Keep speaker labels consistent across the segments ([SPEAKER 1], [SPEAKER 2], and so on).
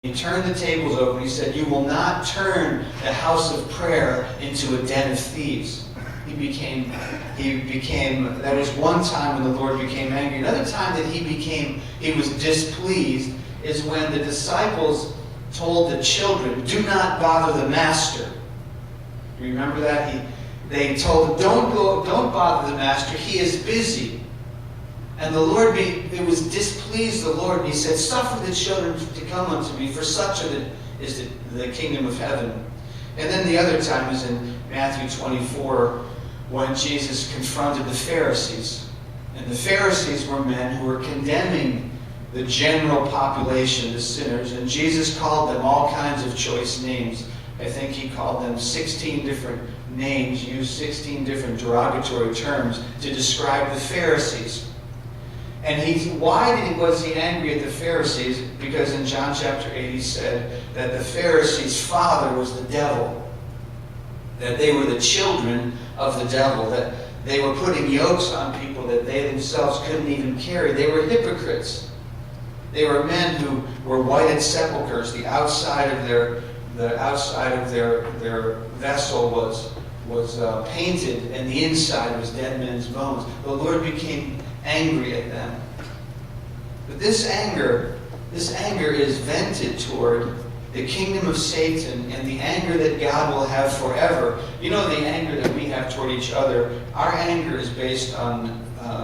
[SPEAKER 1] He turned the tables over. He said, "You will not turn the house of prayer into a den of thieves." That was one time when the Lord became angry. Another time that he was displeased is when the disciples told the children, "Do not bother the master." You remember that? They told them, don't bother the master, he is busy. And the Lord, it was displeased the Lord, and he said, "Suffer the children to come unto me, for such is the kingdom of heaven." And then the other time is in Matthew 24, when Jesus confronted the Pharisees. And the Pharisees were men who were condemning the general population, the sinners, and Jesus called them all kinds of choice names. I think he called them 16 different names, used 16 different derogatory terms to describe the Pharisees. And why was he angry at the Pharisees? Because in John chapter 8 he said that the Pharisees' father was the devil. That they were the children of the devil. That they were putting yokes on people that they themselves couldn't even carry. They were hypocrites. They were men who were whited sepulchres. The outside of their vessel was painted, and the inside was dead men's bones. The Lord became angry at them. But this anger is vented toward the kingdom of Satan and the anger that God will have forever. You know, the anger that we have toward each other, our anger is based on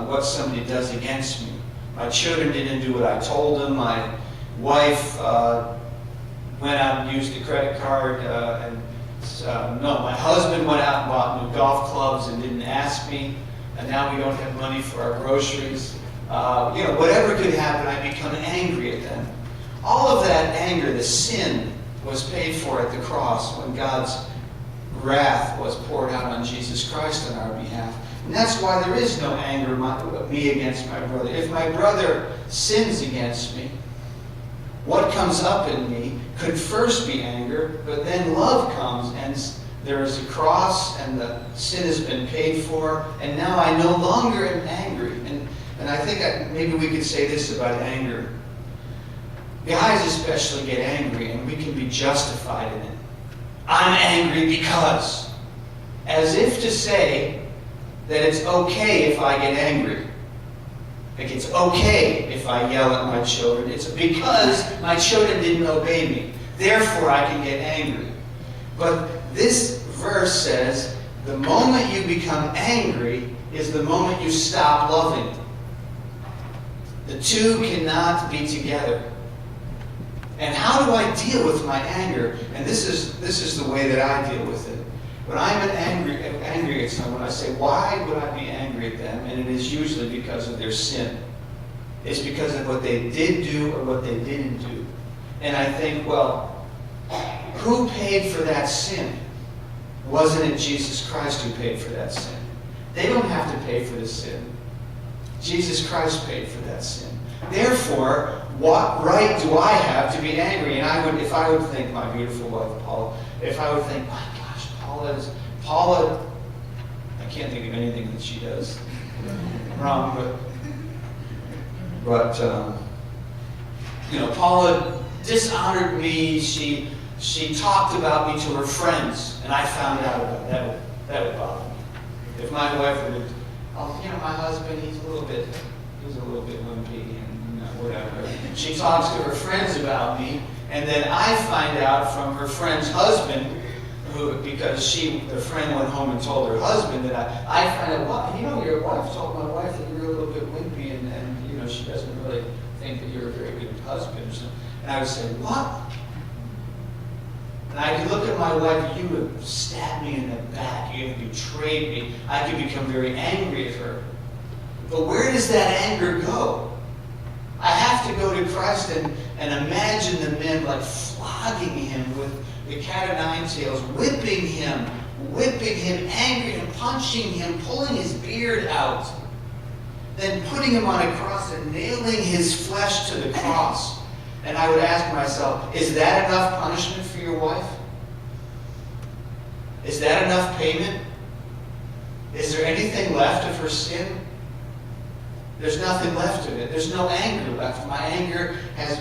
[SPEAKER 1] what somebody does against me. My children didn't do what I told them. My wife went out and used the credit card. My husband went out and bought new golf clubs and didn't ask me. And now we don't have money for our groceries. Whatever could happen, I become angry at them. All of that anger, the sin, was paid for at the cross when God's wrath was poured out on Jesus Christ on our behalf. And that's why there is no anger me against my brother. If my brother sins against me, what comes up in me could first be anger, but then love comes, and there is a cross, and the sin has been paid for, and now I no longer am angry. And I think maybe we could say this about anger. Guys especially get angry, and we can be justified in it. I'm angry because. As if to say that it's okay if I get angry. Like it's okay if I yell at my children. It's because my children didn't obey me. Therefore I can get angry. But this verse says, the moment you become angry is the moment you stop loving. The two cannot be together. And how do I deal with my anger? And this is the way that I deal with it. When I'm angry at someone, I say, why would I be angry at them? And it is usually because of their sin. It's because of what they did do or what they didn't do. And I think, well, who paid for that sin? Wasn't it Jesus Christ who paid for that sin? They don't have to pay for the sin. Jesus Christ paid for that sin. Therefore, what right do I have to be angry? And if I would think, my beautiful wife, Paula, if I would think, my gosh, Paula, I can't think of anything that she does wrong, but Paula dishonored me. She talked about me to her friends, and I found out about it. That would bother me. If my wife would, my husband, he's a little bit wimpy and whatever. She talks to her friends about me, and then I find out from her friend's husband, because the friend went home and told her husband that I find out, your wife told my wife that you're a little bit wimpy, and she doesn't really think that you're a very good husband. And I would say, what? And I could look at my wife, you have stabbed me in the back, you have betrayed me. I could become very angry at her. But where does that anger go? I have to go to Christ and imagine the men like flogging him with the cat o' nine tails, whipping him angry and punching him, pulling his beard out, then putting him on a cross and nailing his flesh to the cross. And I would ask myself, is that enough punishment for your wife? Is that enough payment? Is there anything left of her sin? There's nothing left of it. There's no anger left. My anger has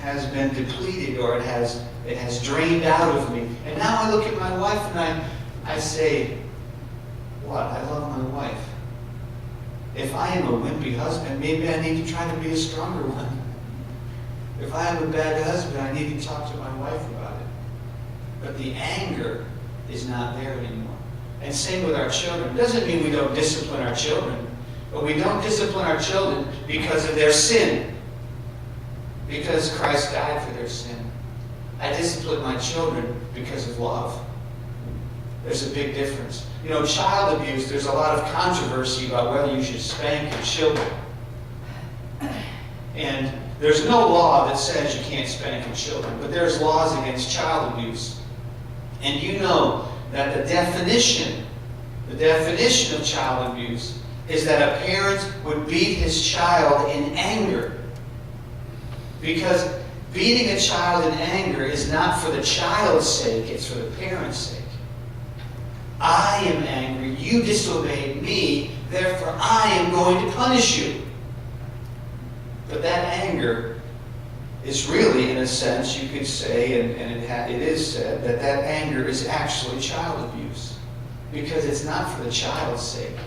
[SPEAKER 1] has been depleted, or it has drained out of me. And now I look at my wife and I say, what? I love my wife. If I am a wimpy husband, maybe I need to try to be a stronger one. If I am a bad husband, I need to talk to my wife about it. But the anger is not there anymore. And same with our children. It doesn't mean we don't discipline our children, but we don't discipline our children because of their sin, because Christ died for their sin. I discipline my children because of love. There's a big difference. You know, child abuse, there's a lot of controversy about whether you should spank your children. And there's no law that says you can't spank your children, but there's laws against child abuse. And you know that the definition of child abuse is that a parent would beat his child in anger. Because beating a child in anger is not for the child's sake, it's for the parent's sake. I am angry, you disobeyed me, therefore I am going to punish you. But that anger is really, in a sense, you could say, and it is said, that anger is actually child abuse. Because it's not for the child's sake.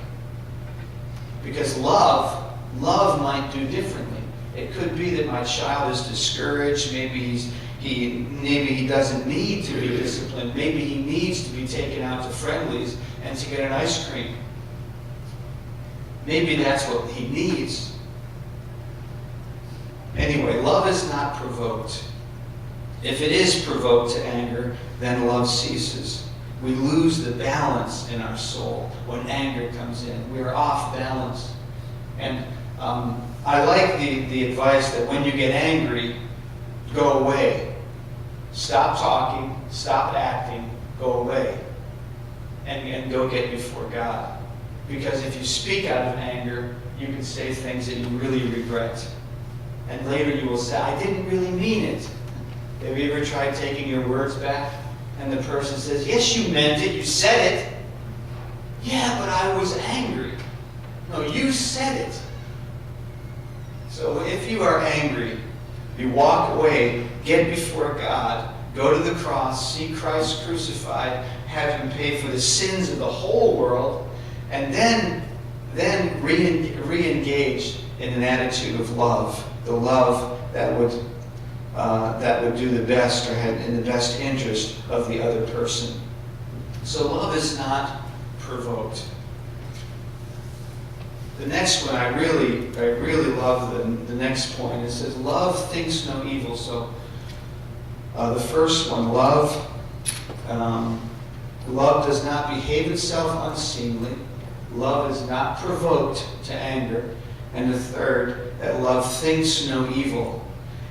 [SPEAKER 1] Because love might do differently. It could be that my child is discouraged. Maybe he doesn't need to be disciplined. Maybe he needs to be taken out to Friendly's and to get an ice cream. Maybe that's what he needs. Anyway, love is not provoked. If it is provoked to anger, then love ceases. We lose the balance in our soul when anger comes in. We are off balance. And I like the advice that when you get angry, go away. Stop talking, stop acting, go away. And go get before God. Because if you speak out of anger, you can say things that you really regret. And later you will say, I didn't really mean it. Have you ever tried taking your words back? And the person says, yes, you meant it, you said it. Yeah, but I was angry. No, you said it. So if you are angry, you walk away, get before God, go to the cross, see Christ crucified, have Him pay for the sins of the whole world, and then re-engage in an attitude of love, the love that would do the best or had in the best interest of the other person. So love is not provoked. The next one, I really love the next point. It says, love thinks no evil. So the first one, love does not behave itself unseemly. Love is not provoked to anger. And the third, that love thinks no evil.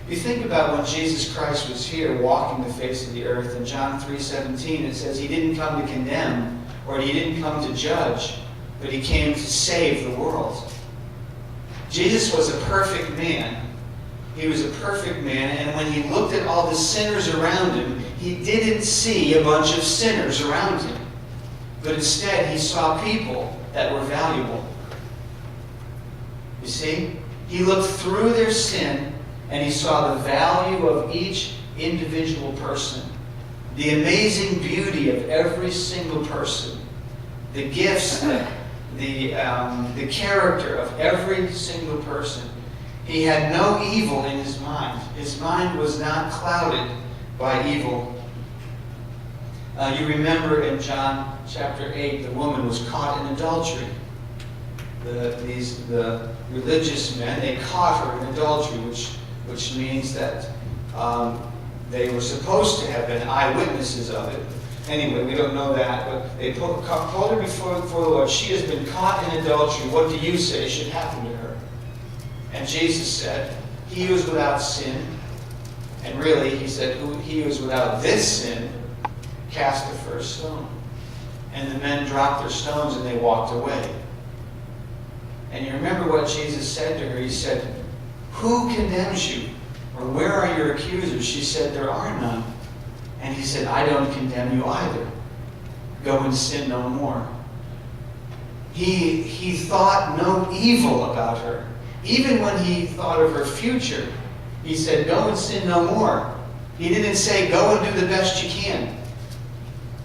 [SPEAKER 1] You think about when Jesus Christ was here walking the face of the earth, in John 3:17 it says He didn't come to condemn, or He didn't come to judge, but He came to save the world. Jesus was a perfect man. He was a perfect man, and when He looked at all the sinners around Him, He didn't see a bunch of sinners around Him. But instead, He saw people that were valuable. You see? He looked through their sin, and He saw the value of each individual person. The amazing beauty of every single person. The gifts, the character of every single person. He had no evil in His mind. His mind was not clouded by evil. You remember in John chapter 8, the woman was caught in adultery. The religious men, they caught her in adultery, which means that they were supposed to have been eyewitnesses of it. Anyway, we don't know that, but they pulled her before the Lord. She has been caught in adultery. What do you say should happen to her? And Jesus said, he who is without sin, and really, He said, he who is without this sin, cast the first stone. And the men dropped their stones and they walked away. And you remember what Jesus said to her? He said, who condemns you? Or where are your accusers? She said, there are none. And He said, I don't condemn you either. Go and sin no more. He thought no evil about her. Even when He thought of her future, He said, go and sin no more. He didn't say, go and do the best you can.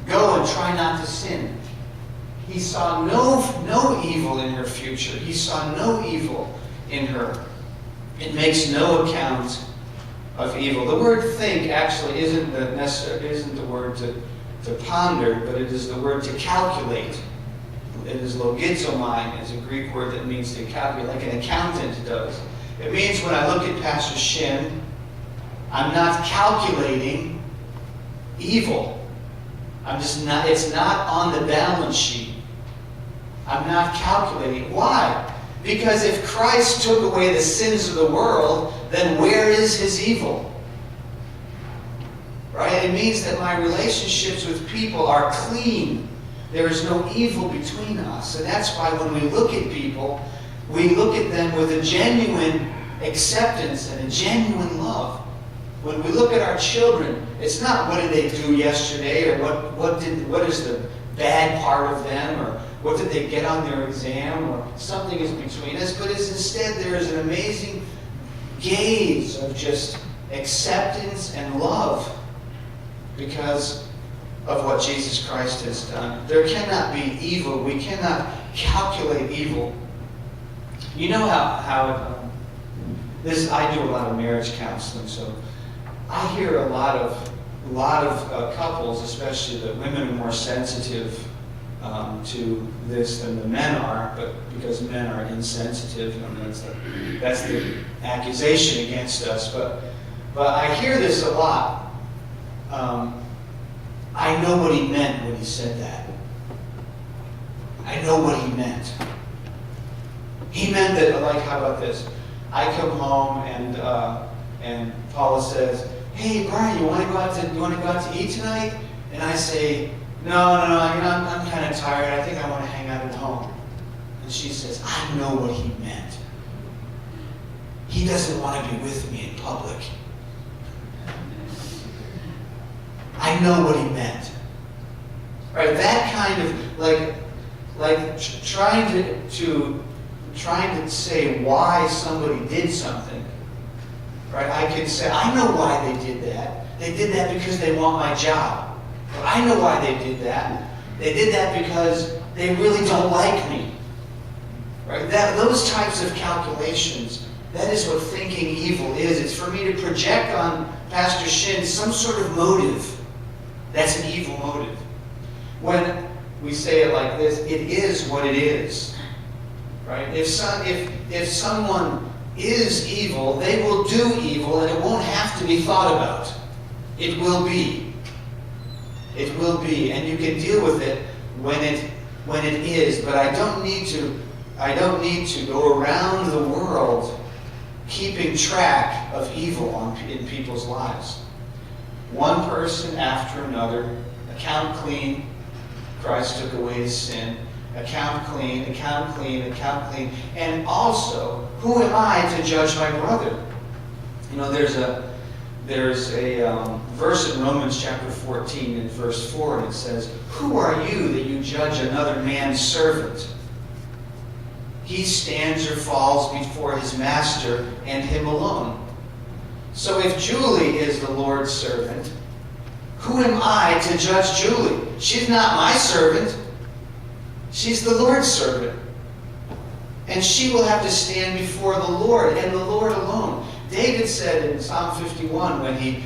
[SPEAKER 1] Go and try not to sin. He saw no evil in her future. He saw no evil in her. It makes no account of evil. The word think actually isn't the word to ponder, but it is the word to calculate. It is logizomai, is a Greek word that means to calculate, like an accountant does. It means when I look at Pastor Shin, I'm not calculating evil. It's not on the balance sheet. I'm not calculating. Why? Because if Christ took away the sins of the world, then where is his evil? Right? It means that my relationships with people are clean. There is no evil between us. And that's why when we look at people, we look at them with a genuine acceptance and a genuine love. When we look at our children, it's not what did they do yesterday, or what is the bad part of them, or what did they get on their exam, or something is between us, but it's instead there is an amazing gaze of just acceptance and love because of what Jesus Christ has done. There cannot be evil. We cannot calculate evil. You know how I do a lot of marriage counseling, so I hear a lot of couples, especially the women, are more sensitive to this than the men are, but because men are insensitive, that's the accusation against us. But I hear this a lot. I know what he meant when he said that. I know what he meant. He meant that, like, how about this? I come home and Paula says, "Hey, Brian, you want to go out to eat tonight?" And I say, No, I'm kind of tired. I think I want to hang out at home. And she says, I know what he meant. He doesn't want to be with me in public. I know what he meant. Right? That kind of like trying to say why somebody did something. Right? I could say, I know why they did that. They did that because they want my job. But I know why they did that. They did that because they really don't like me. Right? Those types of calculations, that is what thinking evil is. It's for me to project on Pastor Shin some sort of motive. That's an evil motive. When we say it like this, it is what it is. Right? If someone is evil, they will do evil, and it won't have to be thought about. It will be. It will be, and you can deal with it when it is. But I don't need to go around the world keeping track of evil in people's lives. One person after another, account clean. Christ took away his sin. Account clean, account clean, account clean. And also, who am I to judge my brother? You know, there's a verse in Romans chapter 14 and verse 4, and it says, "Who are you that you judge another man's servant? He stands or falls before his master and him alone." So if Julie is the Lord's servant, who am I to judge Julie? She's not my servant. She's the Lord's servant. And she will have to stand before the Lord and the Lord alone. David said in Psalm 51 when he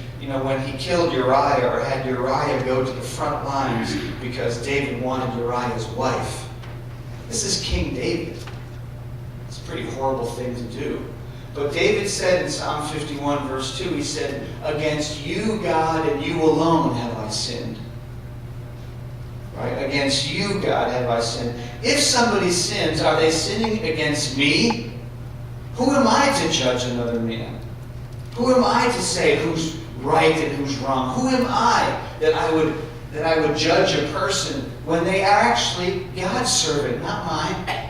[SPEAKER 1] killed Uriah, or had Uriah go to the front lines because David wanted Uriah's wife. This is King David. It's a pretty horrible thing to do. But David said in Psalm 51 verse 2, he said, "Against you, God, and you alone have I sinned." Right? Against you, God, have I sinned. If somebody sins, are they sinning against me? Who am I to judge another man? Who am I to say who's right and who's wrong? Who am I that I would judge a person when they are actually God's servant, not mine?